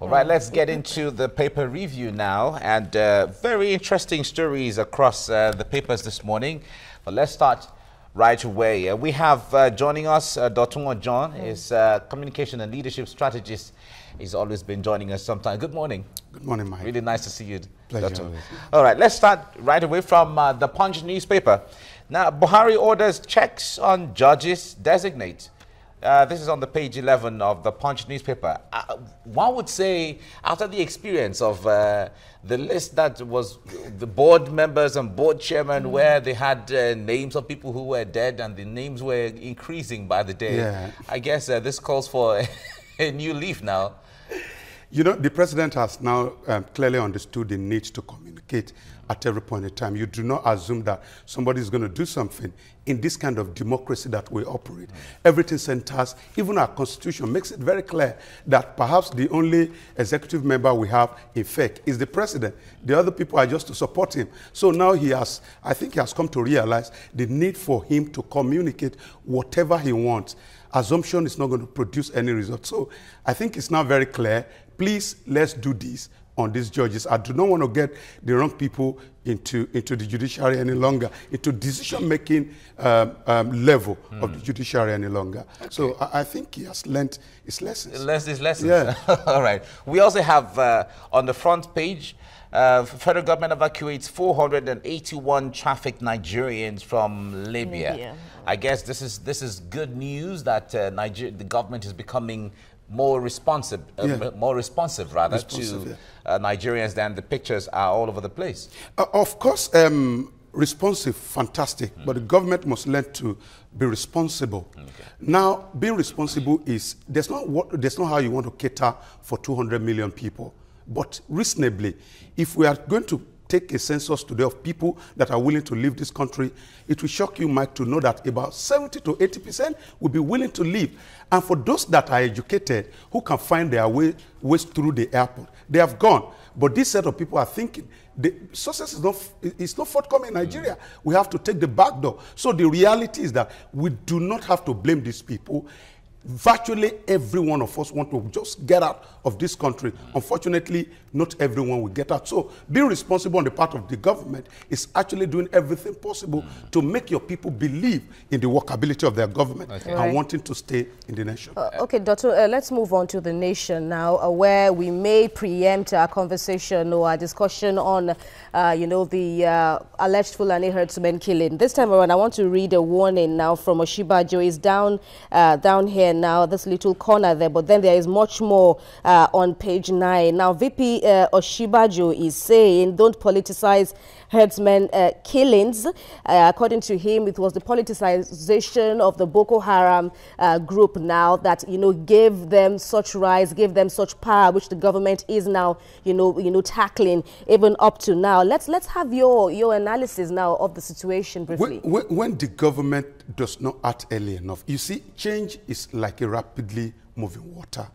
Right, let's get into the paper review now, and very interesting stories across the papers this morning. But let's start right away. We have joining us Dr. Jan, is communication and leadership strategist. He's always been joining us sometime. Good morning. Good morning, Mike. Really nice to see you, Pleasure. Dr. All right, let's start right away from the Punch newspaper. Now, Buhari orders checks on judges designate. This is on the page 11 of the Punch newspaper. One would say, after the experience of the list that was the board members and board chairmen, where they had names of people who were dead and the names were increasing by the day, I guess this calls for a new leaf now. You know, the president has now clearly understood the need to communicate at every point in time. You do not assume that somebody is going to do something in this kind of democracy that we operate. Everything centers, even our constitution makes it very clear that perhaps the only executive member we have, in fact, is the president. The other people are just to support him. So now I think he has come to realize the need for him to communicate whatever he wants. Assumption is not going to produce any result. So I think it's now very clear. Please, let's do this on these judges. I do not want to get the wrong people into the judiciary any longer, into decision-making level of the judiciary any longer. Okay. So I think he has learned his lessons. His lessons. Yeah. All right. We also have on the front page, federal government evacuates 481 trafficked Nigerians from Libya. I guess this is good news that the government is becoming more responsive, to Nigerians than the pictures are all over the place. Of course, responsive, fantastic, but the government must learn to be responsible. Okay. Now, being responsible is, there's not how you want to cater for 200 million people, but reasonably, if we are going to take a census today of people that are willing to leave this country, it will shock you, Mike, to know that about 70 to 80% will be willing to leave. And for those that are educated, who can find their ways through the airport, they have gone. But this set of people are thinking, the success is not forthcoming in Nigeria. We have to take the back door. So the reality is that we do not have to blame these people. Virtually every one of us want to just get out of this country. Unfortunately, not everyone will get out. So being responsible on the part of the government is actually doing everything possible to make your people believe in the workability of their government and wanting to stay in the nation. Okay, Doctor, let's move on to the nation now, where we may preempt our conversation or our discussion on, the alleged Fulani herdsmen killing. This time around, I want to read a warning now from Oshibajo. It's down here now, this little corner there, but then there is much more on page 9. Now, VP Oshibajo is saying, don't politicize herdsmen killings. According to him, it was the politicization of the Boko Haram group now that, gave them such rise, gave them such power, which the government is now, tackling even up to now. Let's have your analysis now of the situation briefly. When the government does not act early enough, you see, change is like a rapidly moving water.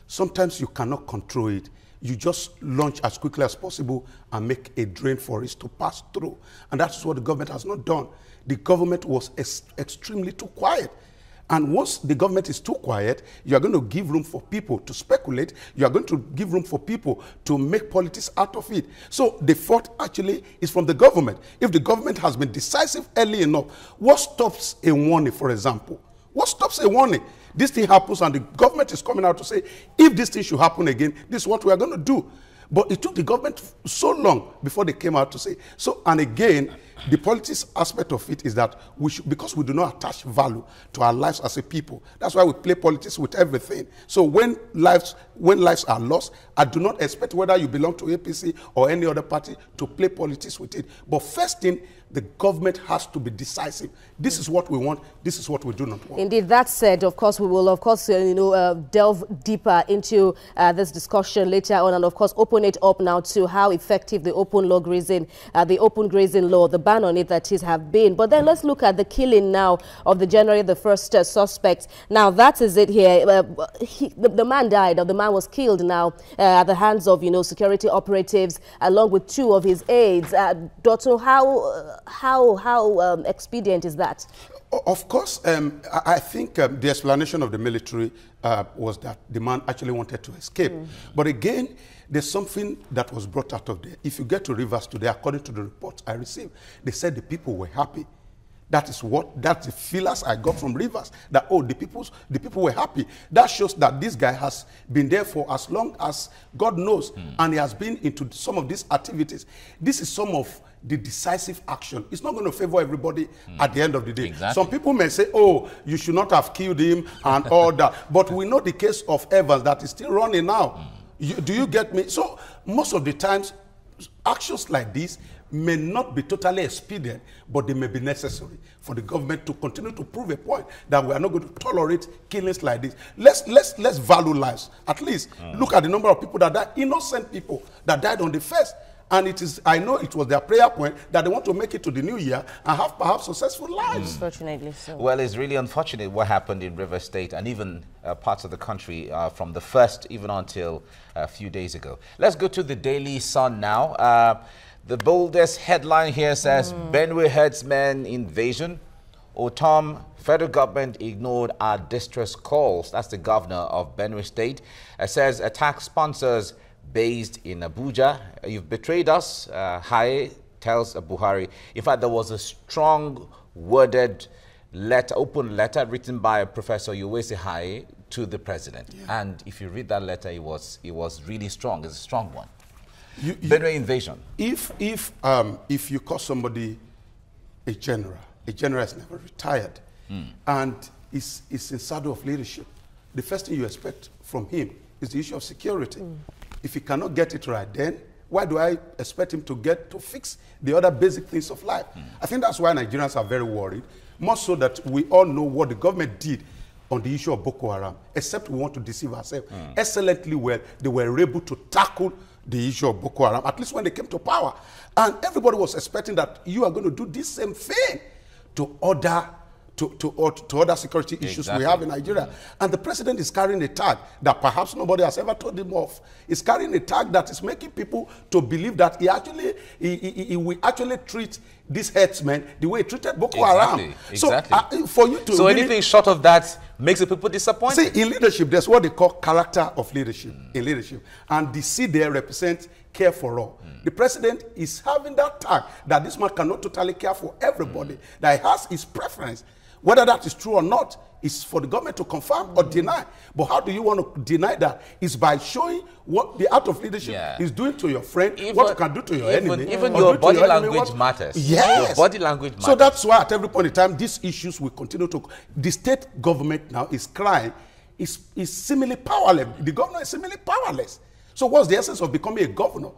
Sometimes you cannot control it. You just launch as quickly as possible and make a drain for it to pass through. And that's what the government has not done. The government was extremely too quiet. And once the government is too quiet, you are going to give room for people to speculate. You are going to give room for people to make politics out of it. So the fault actually is from the government. If the government has been decisive early enough, what stops a warning, for example? What stops a warning? This thing happens and the government is coming out to say, if this thing should happen again, this is what we are going to do. But it took the government so long before they came out to say. So, and again, the politics aspect of it is that we should, because we do not attach value to our lives as a people. That's why we play politics with everything. So when lives are lost, I do not expect whether you belong to APC or any other party to play politics with it. But first thing, the government has to be decisive. This is what we want. This is what we do not want. Indeed, that said, of course, we will, of course, delve deeper into this discussion later on, and of course, open it up now to how effective the open grazing law, the ban on it that is have been. But then let's look at the killing now of the January the 1st suspect. Now that is it here. The man died, or the man was killed now at the hands of security operatives along with 2 of his aides. Dotto, how expedient is that? Of course, I think the explanation of the military was that the man actually wanted to escape. But again, there's something that was brought out of there. If you get to Rivers today, according to the reports I received, they said the people were happy. That's the feelers I got from Rivers, that, oh, the people were happy. That shows that this guy has been there for as long as God knows, and he has been into some of these activities. This is some of the decisive action. It's not going to favor everybody at the end of the day. Exactly. Some people may say, oh, you should not have killed him and all that. But we know the case of Evans that is still running now. Do you get me? So most of the times, actions like this may not be totally expedient, but they may be necessary for the government to continue to prove a point that we are not going to tolerate killings like this. Let's value lives. At least look at the number of people that died, innocent people that died on the first. And it is, I know it was their prayer point that they want to make it to the new year and have perhaps successful lives. Unfortunately so. Well, it's really unfortunate what happened in River State and even parts of the country from the first even until a few days ago. Let's go to the Daily Sun now. The boldest headline here says, Benue herdsmen invasion. Otom, federal government ignored our distress calls. That's the governor of Benue State. Says attack sponsors based in Abuja. You've betrayed us, Haye tells Buhari. In fact, there was a strong worded letter, open letter written by Professor Yowesi Haye to the president. Yeah. And if you read that letter, it was really strong. It's a strong one. Benue invasion. If you call somebody a general is never retired, and is in saddle of leadership, the first thing you expect from him is the issue of security. If he cannot get it right, then why do I expect him to fix the other basic things of life? I think that's why Nigerians are very worried, more so that we all know what the government did on the issue of Boko Haram, except we want to deceive ourselves. Excellently well, they were able to tackle the issue of Boko Haram, at least when they came to power. And everybody was expecting that you are going to do this same thing to other security issues we have in Nigeria. And the president is carrying a tag that perhaps nobody has ever told him of. He's carrying a tag that is making people to believe that he will actually treat these herdsmen the way he treated Boko Haram. Exactly. So for you to really, anything short of that makes the people disappointed. See, in leadership, there's what they call character of leadership in leadership. And the C there represents care for all. The president is having that tag that this man cannot totally care for everybody, that he has his preference. Whether that is true or not is for the government to confirm or deny. But how do you want to deny that? It's by showing what the art of leadership is doing to your friend, what you can do to your enemy. Even your body language matters. Yes. Your body language matters. So that's why at every point in time, these issues will continue to... The state government now is crying, is seemingly powerless. The governor is seemingly powerless. So what's the essence of becoming a governor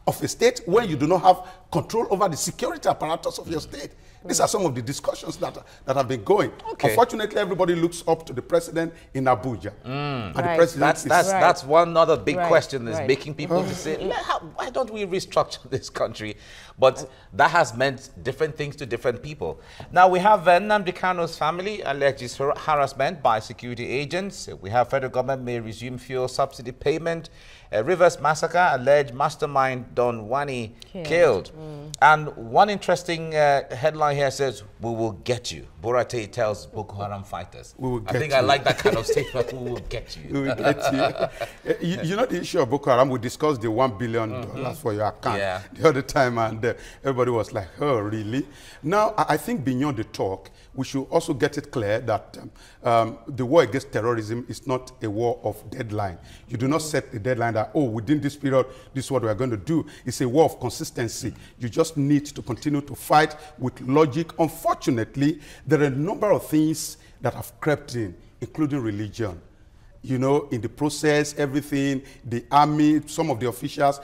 of a state when you do not have control over the security apparatus of your state? These are some of the discussions that have been going. Okay. Unfortunately, everybody looks up to the president in Abuja. And the president that's one other big question that's making people to say, why don't we restructure this country? But that has meant different things to different people. Now, we have Nnamdi Kanu's family alleges harassment by security agents. We have federal government may resume fuel subsidy payment. Rivers massacre, alleged mastermind Don Wani killed. And one interesting headline here says, we will get you. Borate tells Boko Haram fighters. I like that kind of statement, we will get you. We will get you. You know the issue of Boko Haram, we discussed the $1 billion for your account the other time, and everybody was like, oh, really? Now, I think beyond the talk, we should also get it clear that the war against terrorism is not a war of deadline. You do not set a deadline that, oh, within this period, this is what we are going to do. It's a war of consistency. You just need to continue to fight with logic. Unfortunately, there are a number of things that have crept in, including religion. You know, in the process, everything, the army, some of the officials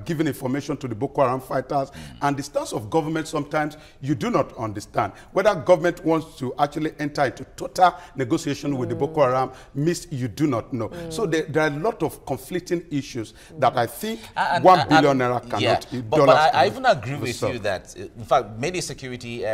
giving information to the Boko Haram fighters, and the stance of government sometimes you do not understand. Whether government wants to actually enter into total negotiation with the Boko Haram, you do not know. So there are a lot of conflicting issues that I think $1 billion cannot. But I even agree with you that, in fact, many security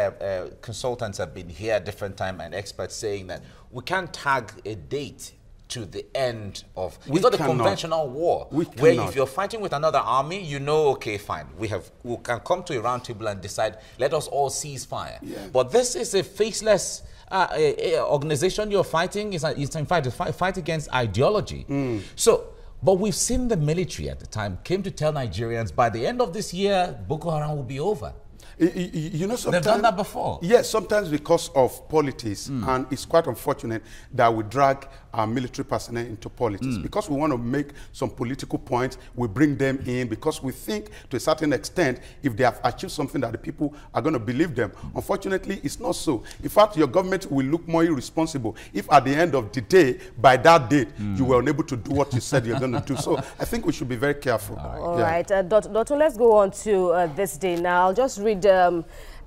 consultants have been here at different times and experts saying that we can't tag a date to the end of... It's not a conventional war where if you're fighting with another army, you know, okay, fine, we can come to a round table and decide, let us all cease fire. Yeah. But this is a faceless organization you're fighting. It's in fact a fight against ideology. So, but we've seen the military at the time came to tell Nigerians by the end of this year, Boko Haram will be over. You know, sometimes, they've done that before. Yes, sometimes because of politics, and it's quite unfortunate that we drag our military personnel into politics. Because we want to make some political points, we bring them in because we think to a certain extent, if they have achieved something that the people are going to believe them. Unfortunately, it's not so. In fact, your government will look more irresponsible if at the end of the day, by that date, you were unable to do what you said you're going to do. So I think we should be very careful. All right. Doctor, let's go on to this day now. I'll just read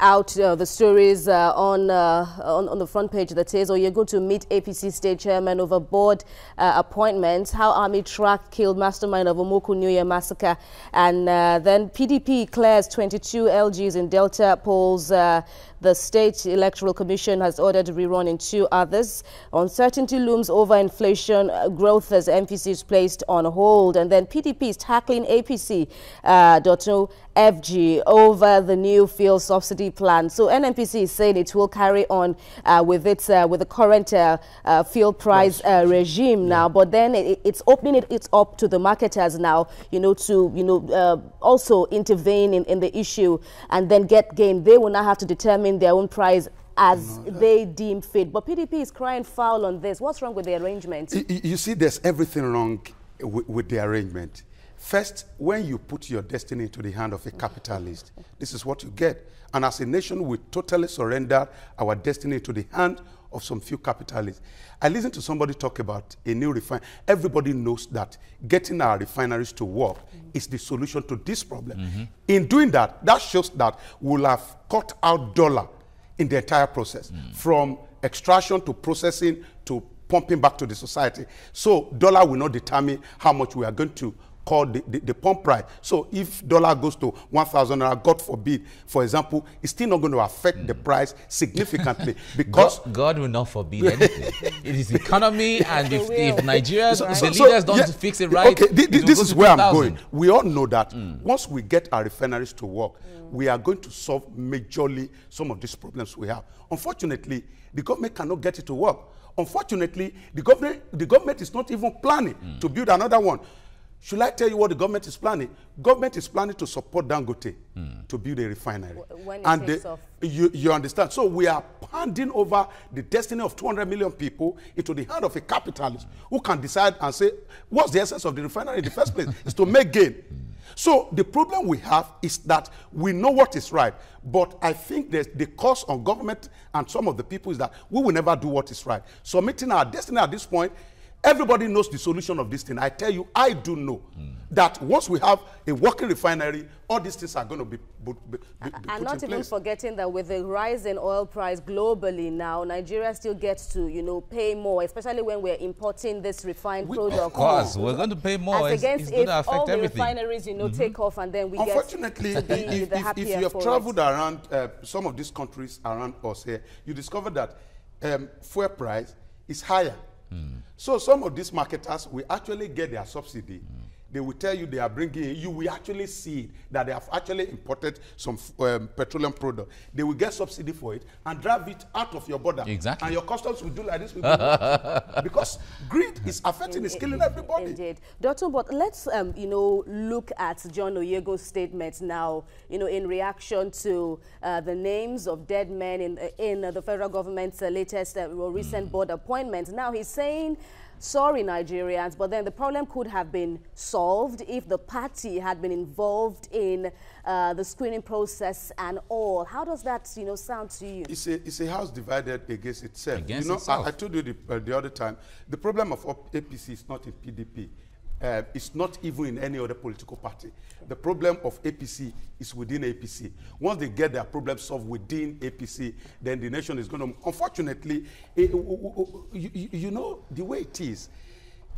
out the stories on the front page that says, you're going to meet APC state chairman over board appointments, how army track killed mastermind of Omoku New Year massacre, and then PDP clears 22 LGs in Delta polls. The State Electoral Commission has ordered a rerun in 2 others. Uncertainty looms over inflation growth as MPC is placed on hold. And then PDP is tackling APC, FG, over the new fuel subsidy plan. So NNPC is saying it will carry on with the current fuel price regime now. But then it's opening it up to the marketers now, to also intervene in the issue and then get gain. They will now have to determine their own price as they deem fit. But PDP is crying foul on this. What's wrong with the arrangement? You see, there's everything wrong with the arrangement. First, when you put your destiny into the hand of a capitalist, this is what you get. And as a nation, we totally surrender our destiny to the hand of some few capitalists. I listened to somebody talk about a new refinery. Everybody knows that getting our refineries to work is the solution to this problem. In doing that, that shows that we'll have cut out dollar in the entire process, from extraction to processing to pumping back to the society. So dollar will not determine how much we are going to call the pump price. So if dollar goes to 1,000, God forbid, for example, it's still not going to affect the price significantly because God will not forbid anything. It is economy, and if Nigeria, the leaders don't fix it right, okay, this is where I'm going. We all know that once we get our refineries to work, we are going to solve majorly some of these problems we have. Unfortunately, the government cannot get it to work. Unfortunately, the government is not even planning to build another one. Should I tell you what the government is planning? Government is planning to support Dangote to build a refinery. When it takes off. You understand? So we are handing over the destiny of 200 million people into the hand of a capitalist who can decide and say, what's the essence of the refinery in the first place? Is to make gain. So the problem we have is that we know what is right, but I think the cost on government and some of the people is that we will never do what is right. Submitting our destiny at this point, everybody knows the solution of this thing. I tell you, I do know that once we have a working refinery, all these things are going to be put and not even place. Forgetting that with the rise in oil price globally now, Nigeria still gets to, pay more, especially when we're importing this refined product. Of course, we're going to pay more. As against it's going to affect all the everything. Refineries, take off, and then we Unfortunately, get to be if you have traveled around some of these countries around us here, you discover that fuel price is higher. So some of these marketers will actually get their subsidy. They will tell you they are bringing in, you will actually see that they have actually imported some petroleum product. They will get subsidy for it and drive it out of your border. Exactly. And your customs will do like this. Because greed is affecting, it's killing everybody. Indeed. Doctor, but let's, look at John Oyego's statement now, in reaction to the names of dead men in the federal government's latest recent board appointments. Now he's saying, sorry, Nigerians, but then the problem could have been solved if the party had been involved in the screening process and all. How does that, sound to you? It's a house divided against itself. Itself. I told you the other time, the problem of APC is not in PDP. It's not even in any other political party. The problem of APC is within APC. Once they get their problem solved within APC, then the nation is going to... Unfortunately, the way it is,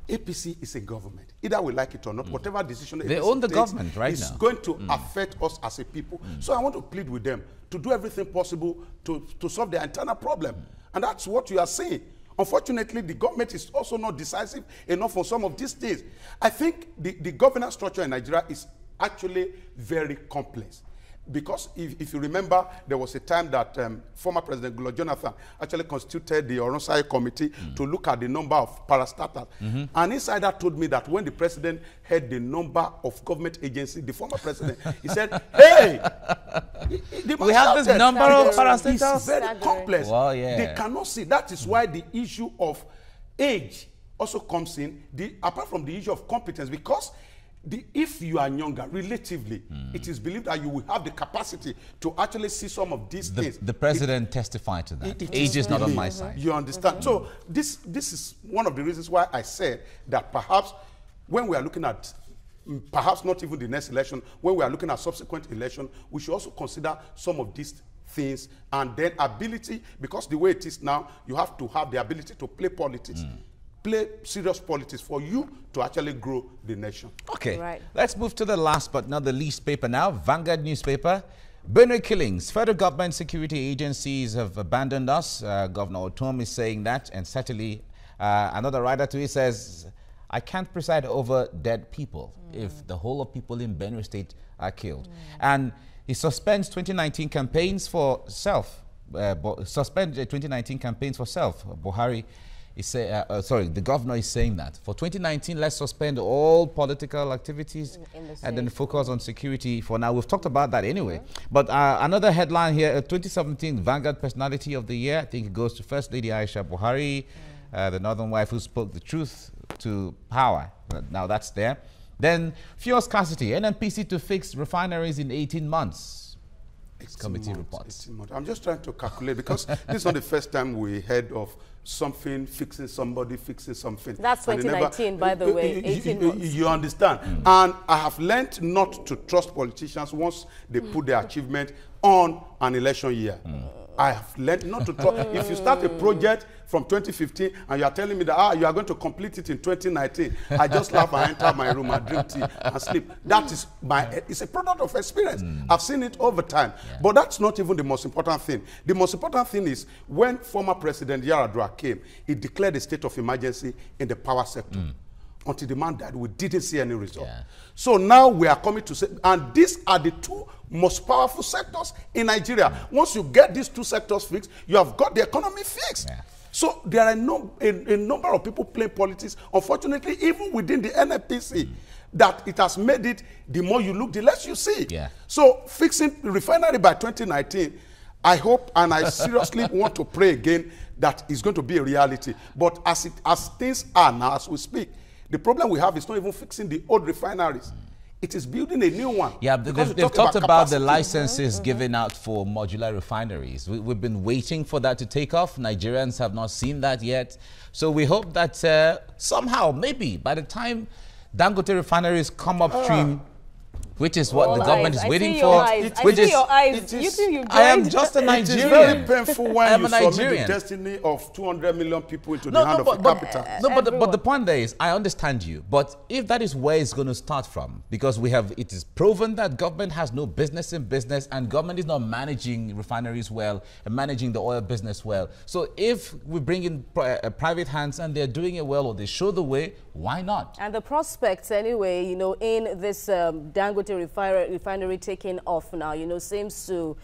APC is a government. Either we like it or not, whatever decision they APC own the takes government right is now. going to affect us as a people. So I want to plead with them to do everything possible to solve their internal problem. And that's what you are saying. Unfortunately, the government is also not decisive enough on some of these things. I think the governance structure in Nigeria is actually very complex. Because if you remember, there was a time that former President Goodluck Jonathan actually constituted the Oronsai Committee to look at the number of parastatals. An insider told me that when the president heard the number of government agencies, the former president, he said, hey, we have this number of parastatals? It's very complex. Well, yeah. They cannot see. That is why the issue of age also comes in, apart from the issue of competence, because if you are younger, relatively, it is believed that you will have the capacity to actually see some of these things. The president testified to that. Age is not on my side. You understand? So this is one of the reasons why I said that perhaps when we are looking at, perhaps not even the next election, when we are looking at subsequent election, we should also consider some of these things, and then ability, because the way it is now, you have to have the ability to play politics. Play serious politics for you to actually grow the nation. Okay, right. Let's move to the last but not the least paper now. Vanguard newspaper. Benue killings. Federal government security agencies have abandoned us. Governor Otom is saying that, and certainly another writer to it says, I can't preside over dead people if the whole of people in Benue State are killed. And he suspends 2019 campaigns for self. Suspend 2019 campaigns for self. Buhari the governor is saying that for 2019, let's suspend all political activities and then focus on security for now. We've talked about that anyway. But another headline here, 2017 Vanguard Personality of the Year. I think it goes to First Lady Aisha Buhari, the northern wife who spoke the truth to power. Now that's there. Then fuel scarcity, NNPC to fix refineries in 18 months. Committee reports. I'm just trying to calculate, because this is not the first time we heard of something fixing somebody, fixing something. That's 2019, by the way, 18 months. You understand? And I have learned not to trust politicians once they put their achievement on an election year. I have learned not to trust. If you start a project from 2015 and you are telling me that you are going to complete it in 2019, I just laugh and enter my room and drink tea and sleep. That is it's a product of experience. I've seen it over time. But that's not even the most important thing. The most important thing is when former President Yar'Adua came, he declared a state of emergency in the power sector. Until the man died, we didn't see any result. So now we are coming to say, and these are the two most powerful sectors in Nigeria. Once you get these two sectors fixed, you have got the economy fixed. So there are a number of people playing politics, unfortunately, even within the NNPC, that it has made it, the more you look, the less you see. So fixing the refinery by 2019, I hope and I seriously want to pray again that it's going to be a reality. But as things are now, as we speak, the problem we have is not even fixing the old refineries. It is building a new one. Yeah, they've talked about the licenses given out for modular refineries. We've been waiting for that to take off. Nigerians have not seen that yet. So we hope that somehow, maybe, by the time Dangote refineries come upstream, which is what the government is waiting for. I am just a Nigerian. It is very painful when you submit the destiny of 200 million people into the hand of a capital. But the point there is, I understand you. But if that is where it's going to start from, because it is proven that government has no business in business, and government is not managing refineries well and managing the oil business well. So if we bring in private hands and they're doing it well, or they show the way, why not? And the prospects anyway, in this Dangote refinery taking off now, seems to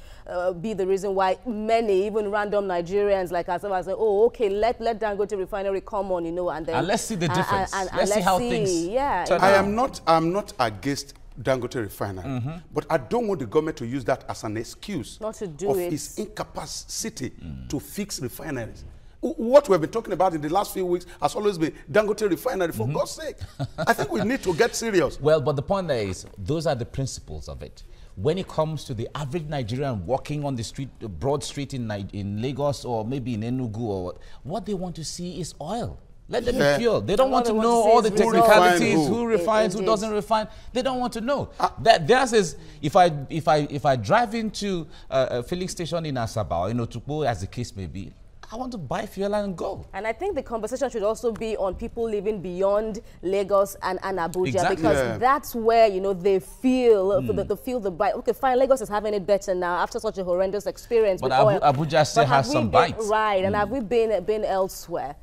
be the reason why many, even random Nigerians like ourselves, are saying, oh, okay, let Dangote refinery come on, and then... And let's see the difference. Let's see how things turn out. I'm not against Dangote refinery, but I don't want the government to use that as an excuse not to do of its incapacity to fix refineries. What we've been talking about in the last few weeks has always been Dangote refinery, for God's sake. I think we need to get serious. Well, but the point there is, those are the principles of it. When it comes to the average Nigerian walking on the street, broad street in Lagos or maybe in Enugu, or what they want to see is oil. Let them be fuel. They don't want to know all the technicalities, who refines, who doesn't refine. They don't want to know. Theirs is, if I drive into a filling station in Asaba or in Otukpo, as the case may be, I want to buy fuel and go. And I think the conversation should also be on people living beyond Lagos and Abuja, Exactly. because that's where, you know, they feel the bite. Okay, fine, Lagos is having it better now after such a horrendous experience. But with oil. Abuja still has some bites. Right, and have we been elsewhere?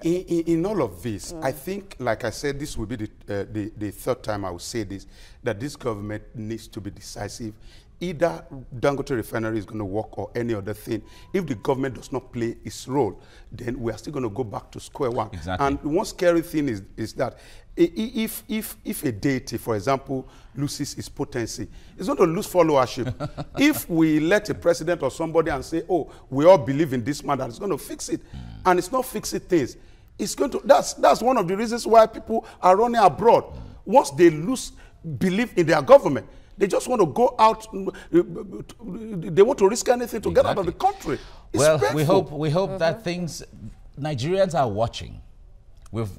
In all of this, I think, like I said, this will be the third time I will say this, that this government needs to be decisive. Either Dangote Refinery is going to work or any other thing. If the government does not play its role, then we are still going to go back to square one. Exactly. And one scary thing is that if a deity, for example, loses its potency, it's going to lose followership. If we let a president or somebody and say, oh, we all believe in this man, that it's going to fix it, and it's not fixing things, it's going to, that's one of the reasons why people are running abroad. Once they lose belief in their government, they just want to go out. They want to risk anything to get out of the country. It's well, painful. we hope that Nigerians are watching.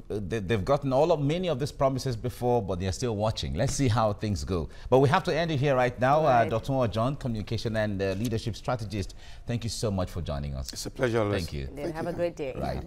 They've gotten many of these promises before, but they're still watching. Let's see how things go. But we have to end it here right now. Right. Dr. John, communication and leadership strategist, thank you so much for joining us. It's a pleasure. Thank you. Have a great day. Right.